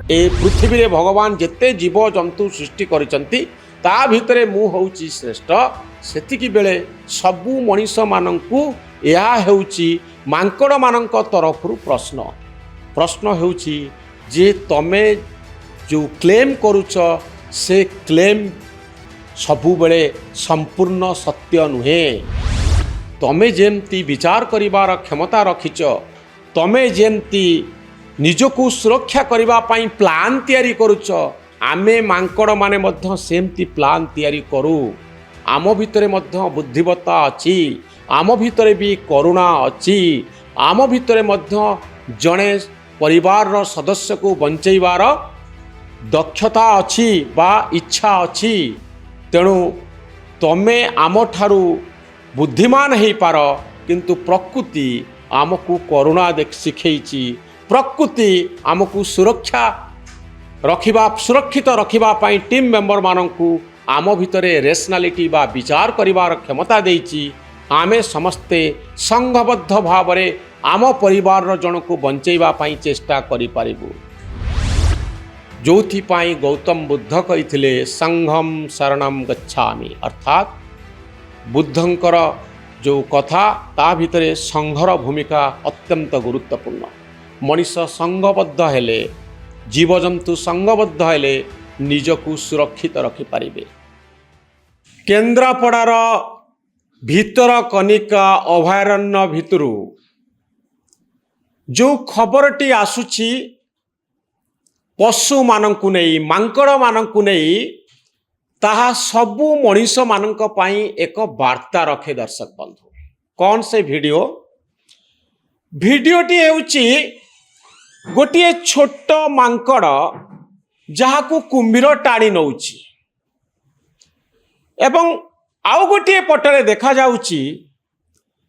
ए पृथ्वी रे भगवान जिते जीव जंतु सृष्टि करिसंती ता भितरे मु होउची श्रेष्ठ सेतिकी बेले सबु मनीष मानंकु या हेउची मांकड़ मानंक तरफरु प्रश्न हेउची जे तमे जो क्लेम करूच से क्लेम सबु बेले संपूर्ण सत्य नुहे। तमे जेमती विचार करिवार क्षमता रखिच तमे जेमती निजको सुरक्षा करिवा पाई प्लान तैयारी करूच आमे मांकड़ माने मध्य सेमती प्लान तैयारी करू। आम भितरे मध्य बुद्धिमत्ता अच्छी, आम भितरे भी करुणा अच्छी, आम भितरे मध्य जड़े परिवार सदस्य को बंचैबार दक्षता अच्छी बा इच्छा अच्छी। तेणु तमे आम ठारू बुद्धिमान हो पार किंतु प्रकृति आमको करुणा शिखई। प्रकृति आमको सुरक्षित रखिबा पाई टीम मेंबर मानंकु आम भितरे रेशनालिटी बा विचार करिवार क्षमता देइछि। आमे समस्ते संघबद्ध भावरे आम परिवार जन को बंचैबा पाई चेष्टा करि पारिबु। जोथि पाई गौतम बुद्ध कहिथिले संघम शरणम गच्छामि, अर्थात बुद्धंकर जो कथा ता भितरे संघर भूमिका अत्यंत गुरुत्वपूर्ण। मनीष संघबद्ध हेले, जीवजंतु संघबद्ध हेले निजकु सुरक्षित रखिपारे। केन्द्रापड़ार भितरकनिका अभयारण्य भितरु जो खबरटी आसुची पशु मानंकु नहीं, मांकड़ मानंकु नहीं, ताहा सबु मनीष मानंक पाई एक वार्ता रखे। दर्शक बंधु, कौन से भिडियोटी हेउची गोटे छोट मांकड़ जहाकू कुंभीर टाणी नौची एवं आउ गोटे पटरे देखा जाउची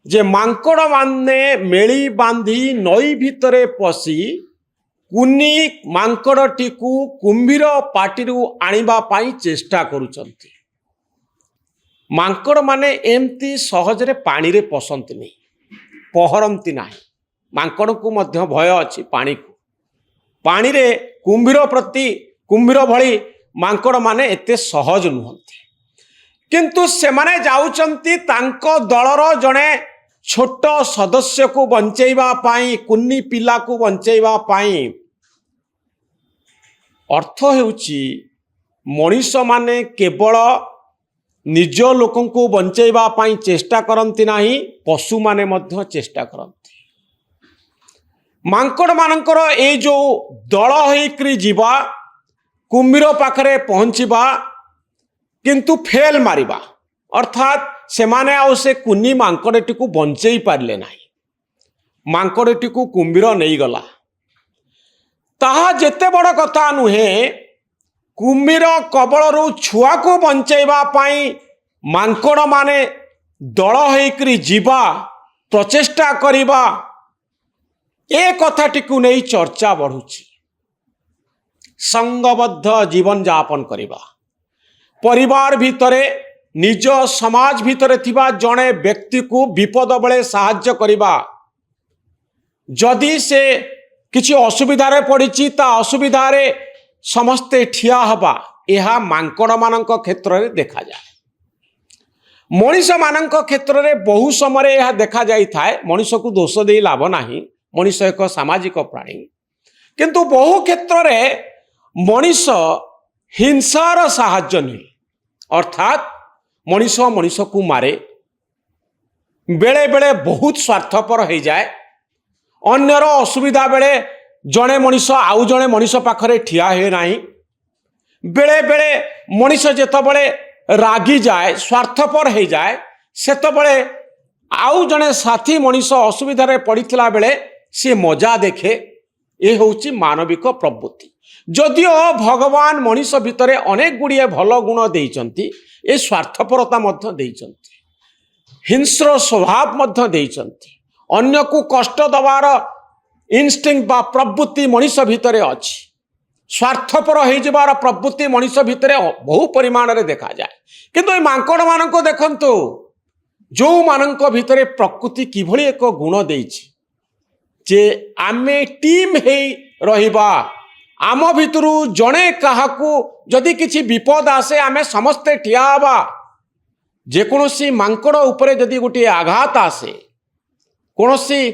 जे मांकड़ माने मेली बांधी नई भितरे पसी कुनी मांकड़टी को कुंभीर पाटिरू आनिबा पाई चेष्टा करुचंती। मांकड़ माने एमती सहजरे पानी रे पसंती नहीं, पहरंती नाही। मांकड़ को मध्य भय अच्छी पानी को। पानी रे कुंभीर प्रति कुंभीर भली मांकड़ माने एते सहज नुहंती, किंतु से माने जाउचंती तांको दलर जणे छोट सदस्य को बंचैबा पाई, कुन्नी पिला को बंचैबा पाई। अर्थ हेउची मनीष माने केवल निज लोकं को बंचैबा पाई चेष्टा करंती नाही, पशु माने मध्य चेष्टा करंती। मांकड़ मानकर ए जो दल होइकरी जीवा कुंभीर पाखरे पहुंचीबा किंतु फेल मारिबा, अर्थात से माने आउ से कुन्नी मांकड़टी को बंचई पारले नाही। मांकड़टी को कुंभीर नहीं गला, ताहा जेते बड़ कथा नुहे। कुंभीर कबलरू छुआ को बंचैबा पाई मांकड़ माने दल होइकरी जीवा प्रचेष्टा करिबा, ए कथाटी को नहीं चर्चा बढ़ुची। संगबद्ध जीवन यापन करिबा, परिवार भितरे निज समाज भितरे थिबा जणे व्यक्ति को विपद बेले साहाय्य करिबा, जदि से किछि असुविधारे पड़िछि ता असुविधारे समस्ते ठिया हबा, यह मांकड़ मानक क्षेत्र में देखा जाए। मनीष मानक क्षेत्र में बहु समय यह देखा जाई थाए। मनीष को दोष दे लाभ नाही, मनीष एक सामाजिक प्राणी, किंतु बहु क्षेत्र में मनीष हिंसार साहाय्य नहीं, अर्थात मनीष मनीष को मारे, बेले बेले बहुत स्वार्थपर हो जाए। अन्यर असुविधा बेले जड़े मनीष आउ जड़े मनीष पाखरे ठिया हुए नहीं। बेले बेले मनीष जेतबले रागी जाए, स्वार्थपर हो जाए, सेतबले आउ जड़े साथी मनीष असुविधारे पड़िथिला बेले से मजा देखे। ये होची मानविक प्रवृत्ति। जदिओ भगवान मनीष भितरे अनेक गुड़िए भल गुण देइचंती, ए स्वार्थपरता मध्य देइचंती, हिंस्र स्वभाव मध्य देइचंती, अन्य को कष्ट दबार इनस्टिंक्ट बा प्रवृत्ति मनीष भितरे अछि। स्वार्थपर हो जबार प्रवृत्ति मनीष भितरे बहु परिमाण रे देखा जाए। किंतु ए मांकड़ मानक देखंतु, जो मानक भितरे प्रकृति किभली एक गुण देइछि जे आमे टीम हे रहिबा, आम भितरु जड़े क्या जदि किसी विपद आसे आमे समस्ते ठिया हवा जेकोसी मांकड़ उपरे जदि गोटे आघात आसे कौन सी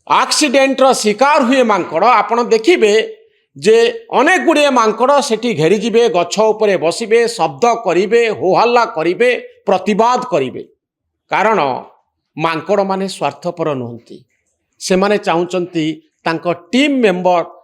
एक्सीडेंटर शिकार हुए मांकड़ आपण देखिए जे अनेक गुड़े मांकड़ सेठी घेरीजे गछ उपरे बसबे शब्द करिवे होहल्ला करिवे प्रतिवाद करिवे कारण मांकड़ माने स्वार्थपर नुहंती से माने चाहूचंती तांको टीम मेंबर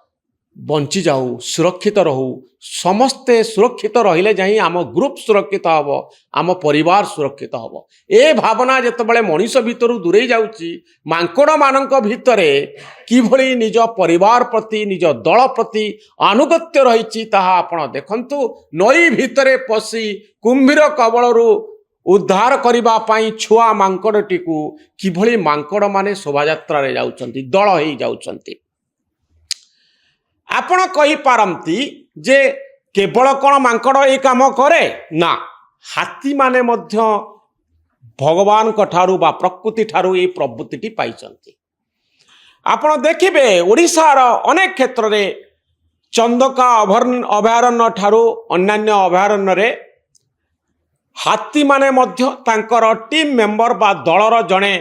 बंची जाऊ सुरक्षित रहू समस्ते सुरक्षित रहिले जाई आम ग्रुप सुरक्षित हब आम परिवार सुरक्षित हब ए भावना जेतेबेले मनीष भितर दूरे जाउची मांकड़ मानक भितरे किभली निज परिवार प्रति निज दल प्रति आनुगत्य रही ताहा आपण देखंतु नई भितरे पशी कुंभीर कबलरू उद्धार करबा पई छुआ मांकड़टीकू किभली मांकड़ माने शोभायात्रा रे जाउचंती दल होई जाउचंती आपण कही पारंती जे केवल कौन मांकड़ ये काम करे ना हाथी माने मध्य भगवान ठारू बा प्रकृति ठारू ये प्रवृत्ति पाइचंती आपण देखिबे ओडिशार अनेक क्षेत्र रे चंदका अभयारण्य ठारू अन्यान्य अभयारण्य रे हाथी माने मध्य तांकर टीम मेंबर बा दलर जड़े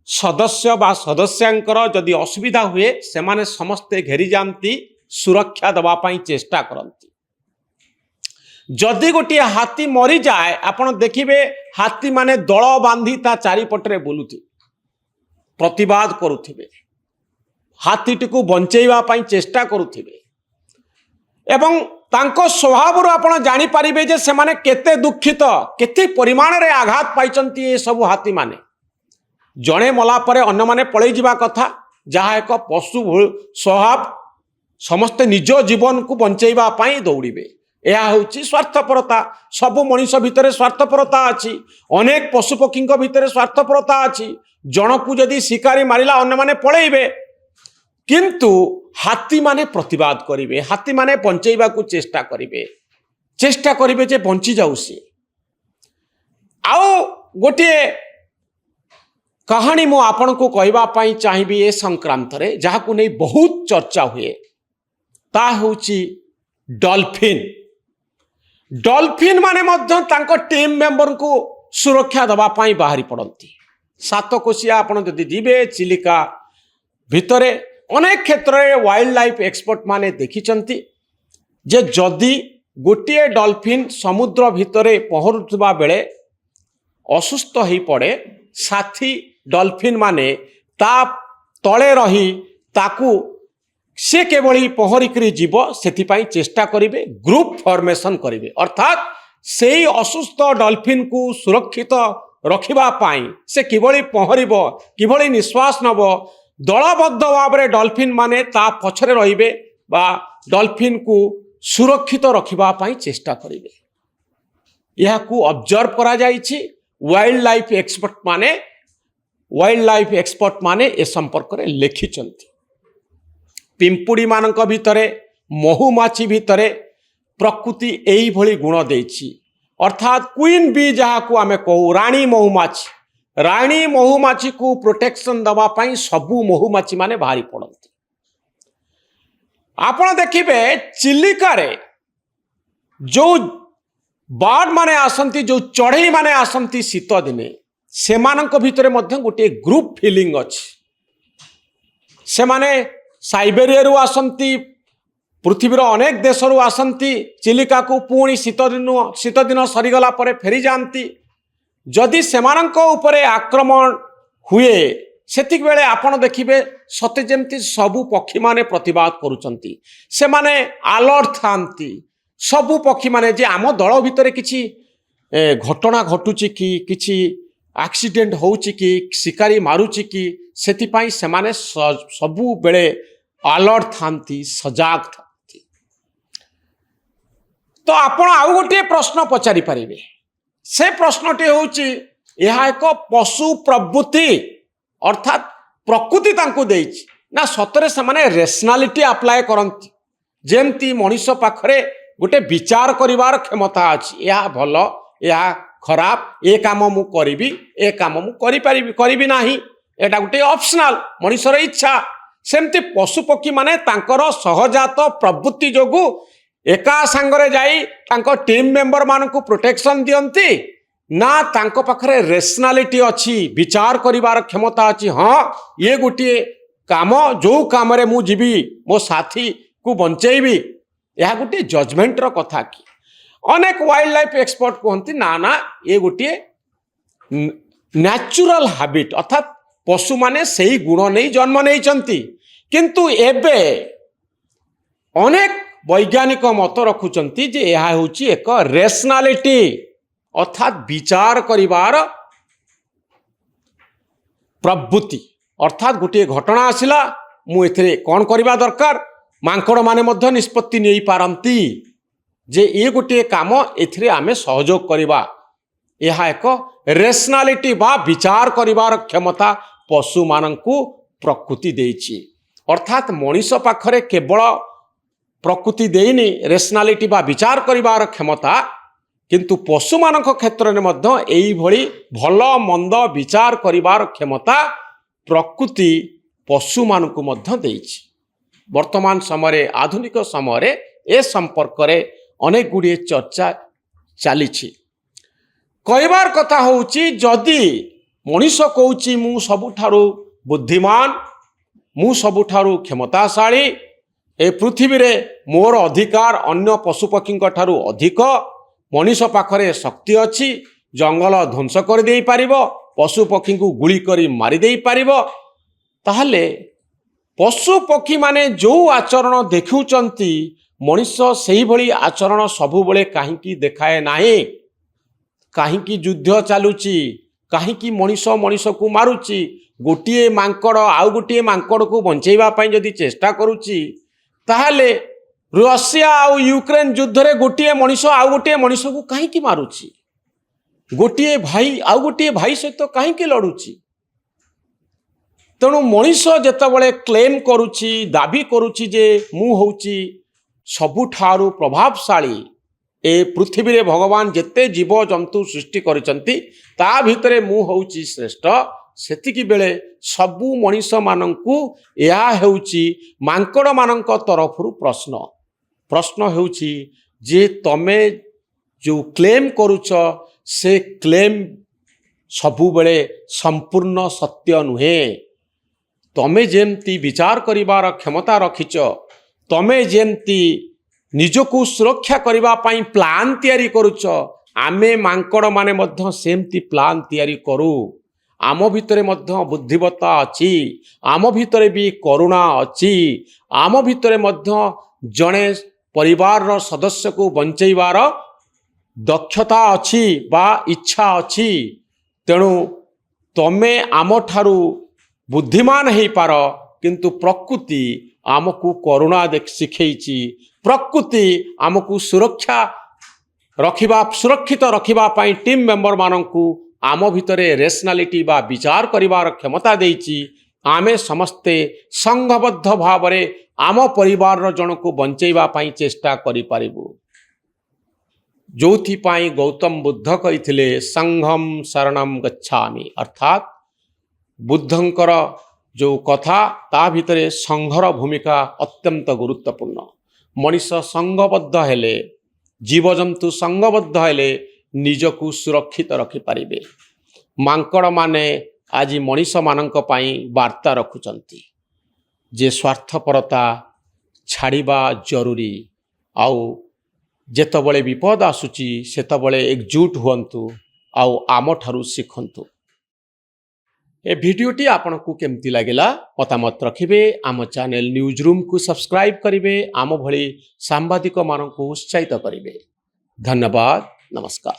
सदस्य बा सदस्यांकर जदि असुविधा हुए से माने समस्ते घेरी जाती सुरक्षा दवापाई चेष्टा करती जदि गोटे हाथी मरी जाए आपण देखिबे हाथी माने दल बांधी ता चारिपटरे बुलुथि प्रतिवाद करुथिबे हाथीटी को बंचेइबा पई चेष्टा करुथिबे एवं तांको स्वभाव आपण जानी पारिबे जे से माने केते दुखित केते परिमाण रे आघात पाइचंती ए सब हाथी माने जणे मला परे अन्य माने पळै जिबा कथा जहा एक पशु स्वभाव समस्ते निज जीवन को बंचेइबा पई दौड़िबे यह हूँ स्वार्थपरता सबु मनीष भितर स्वार्थपरता अच्छी अनेक पशुपक्षी भितर स्वार्थपरता अच्छी जन को जदि शिकारी मारिला अन्य माने पळेइबे किंतु हाथी माने प्रतिवाद करिवे हाथी माने बंचेइबा को चेष्टा करिवे जे बंची जाऊ सी आउ गोटे कहानी मु आपण को कहबा पई चाहिबी ए संक्रांत रे जहा को नै बहुत चर्चा हुए ता होची डॉल्फिन डॉल्फिन माने मध्य तांको टीम मेंबर को सुरक्षा दबा पाई बाहरी पड़ती सातकोशिया आपण जदि जीवे चिलिका भितरे अनेक क्षेत्र में वाइल्ड लाइफ एक्सपर्ट माने देखिचंती जे जदि गोटे डॉल्फिन समुद्र भितरे पहरुवा बेले असुस्थ हो पड़े साथी डॉल्फिन माने ता तले रही ताकू से केवल पहरिकी जीव से चेष्टा करेंगे ग्रुप फॉर्मेशन करेंगे अर्थात से असुस्थ डॉल्फिन को सुरक्षित रखापी से किभली पहरब किभली निश्वास नब दलबद्ध भाव में डॉल्फिन माने ता पछरे रहिबे बा डॉल्फिन को सुरक्षित रखापी चेष्टा करेंगे यह को ऑब्जर्व करा जाइछि वाइल्ड लाइफ एक्सपर्ट माने ए संपर्क में लिखिचंती पिंपुड़ी मानक भितरे महुमाछी भितरे प्रकृति एही भली गुण देछि अर्थात क्वीन बी जहा को आमे कहू रानी महुमाछी को प्रोटेक्शन दबा पई सबु महुमाछी माने भारी पड़ती आपण देखिबे चिलिका रे जो बर्ड माने आसंती जो चढ़ई माने आसंती शीत दिने सेमानक भितरे मध्य गोटे ग्रुप फीलिंग अछि से माने साइबेरिया आसंती पृथ्वीर अनेक देशरू आसंती चिलिका को पुणी शीत दिन सरीगला पर फेरी जाती जदि सेमानक उपरे आक्रमण हुए सेतिक बेले आपण देखिबे सते जेमती सबु पक्षी माने प्रतिवाद करुचंती से माने अलर्ट थांती सबु पक्षी माने जे आम दल भितर किछि घटना घटुची कि किछि एक्सीडेंट होउची कि शिकारी मारुची कि सेतिपाई सेमाने सबु बेले अलर्ट थांती सजाग थांती तो आपण आउ गोटे प्रश्न पचारि पारिबे से प्रश्नटी होउची यह एक पशु प्रवृत्ति अर्थात प्रकृति तांको देइछि ना सतरे से रेशनालिटी अप्लाय करती जेमती मनीष पाखरे गोटे विचार करिवार क्षमता अछि यह भल यह खराब ए काम मु करिबी ए काम मु करि पारिबी करिबी नाही एटा गोटे ऑप्शनल मनीषर इच्छा सेमती पशुपक्षी माने तांकर सहजात प्रवृत्ति जोगु एका सांगरे जाई तांको टीम मेंबर मानकु प्रोटेक्शन दियंती ना तांको पाखरे रेशनालिटी अच्छी विचार करिवार क्षमता अच्छी। हाँ ये गोटे काम जो काम रे मु जीवी मो साथी को बंचेबी यह गोटे जजमेंट रो कथा कि अनेक वाइल्ड लाइफ एक्सपर्ट कहते ना ना ये गोटे नेचुरल हैबिट अर्थात पशु माने सही गुण नहीं जन्म नहीं चंती किंतु एबे अनेक वैज्ञानिक मत रखुचंती जे यह होची एक रेशनालिटी अर्थात विचार करिवार प्रवृत्ति अर्थात गोटे घटना आसिला मु एथिरे कौन करबा दरकार मांकड़ माने मध्य निष्पत्ति नहीं पारंती जे ये गोटे काम एथिरे आमे सहयोग करिबा यह एक रेशनालिटी बा विचार करिवार क्षमता पशु मानंकु प्रकृति देइछि। अर्थात मनीष पाखरे केवल प्रकृति देइनी रेशनालिटी बा विचार करिवार क्षमता किंतु पशु मानक क्षेत्र में मध्य एई भली भल मंद विचार करिवार क्षमता प्रकृति पशु मानकु मध्य देइछि। वर्तमान समय आधुनिक समय ए संपर्क रे अनेक गुड़िए चर्चा चली कहबार कथा होची जदि मनीष कहूची मु सबुठारु बुद्धिमान मु सबुठारु क्षमताशाली ए पृथ्वी रे मोर अधिकार अन्य पशुपक्षी ठारू अधिक मनीष पाखरे शक्ति अच्छी जंगल ध्वंस कर दे पारिबो पशुपक्षी को गुली करी मारी दे पारिबो ताहले पशुपक्षी माने जो आचरण देखुचंती मनीष सेही भली आचरण सबुबले काहींकी देखाए नाही काहींकी युद्ध चलुची काहींकी मनीष मनीष को मारुची गोटिए मांकड़ आउ गोटिए मांकड़ को बंचेबा पई जदि चेष्टा करूची ताहले रशिया आउ यूक्रेन युद्ध रे गोटिए मनीष आउ गोटिए मनीष को काहींकी मारुची गोटिए भाई आउ गोटिए भाई सहित काहींकी लड़ुची तेणु मनीष जेतेबेले क्लेम करुची दाबी करुची जे मु होची सबुठारु प्रभावशाली ए पृथ्वी रे भगवान जेते जीव जंतु सृष्टि करिसंती ता भितरे मु होची श्रेष्ठ सेतिकी बेले सबु मनीष मानंकु या हेउची मांकड़ मानंक तरफरु प्रश्न हेउची जे तमे जो क्लेम करूच से क्लेम सबु बेले संपूर्ण सत्य नुहे तमे जेमती विचार करिवार क्षमता रखिच तमे जेमती निजको सुरक्षा करिबा पई प्लान तैयारी करूच आमे मांकड़ माने मध्य सेमती प्लान तैयारी करू आम भितरे मध्य बुद्धिमत्ता अच्छी आम भितरे भी करुणा अच्छी आम भितरे मध्य जड़े परिवार सदस्य को बंचेबार दक्षता अच्छी बा इच्छा अच्छी तेणु तमे आम ठारू बुद्धिमान हो पार किंतु प्रकृति आमको करुणा शिखेची प्रकृति आमको सुरक्षित रखिबा पई टीम मेंबर मानंकु आम भितरे रेशनालिटी बा विचार करिवार क्षमता देइची आमे समस्ते संघबद्ध भावरे आम परिवार जन को बंचेबा पई चेष्टा करि पारिबु जोथि पई गौतम बुद्ध कहिथिले संघम शरणम गच्छामि अर्थात बुद्धंकर जो कथा ता भितरे संघर भूमिका अत्यंत गुरुत्वपूर्ण मनीष संघबद्ध हेले जीवजंतु संघबद्ध हेले निजको सुरक्षित रखिपारे मांकड़ माने आज मनीष मानक पई वार्ता रखुचंती जे स्वार्थपरता छाड़िबा जरूरी आउ जेतबले विपद आसुची सेतबले एकजुट हुअंतु आउ आम ठारू शिखंतु। ए वीडियोटी आपनको केमती लागला मतामत रखिबे आम चैनल न्यूज रूम को सब्सक्राइब करिवे आम भली सांबादिक मानक उत्साहित करिवे। धन्यवाद नमस्कार।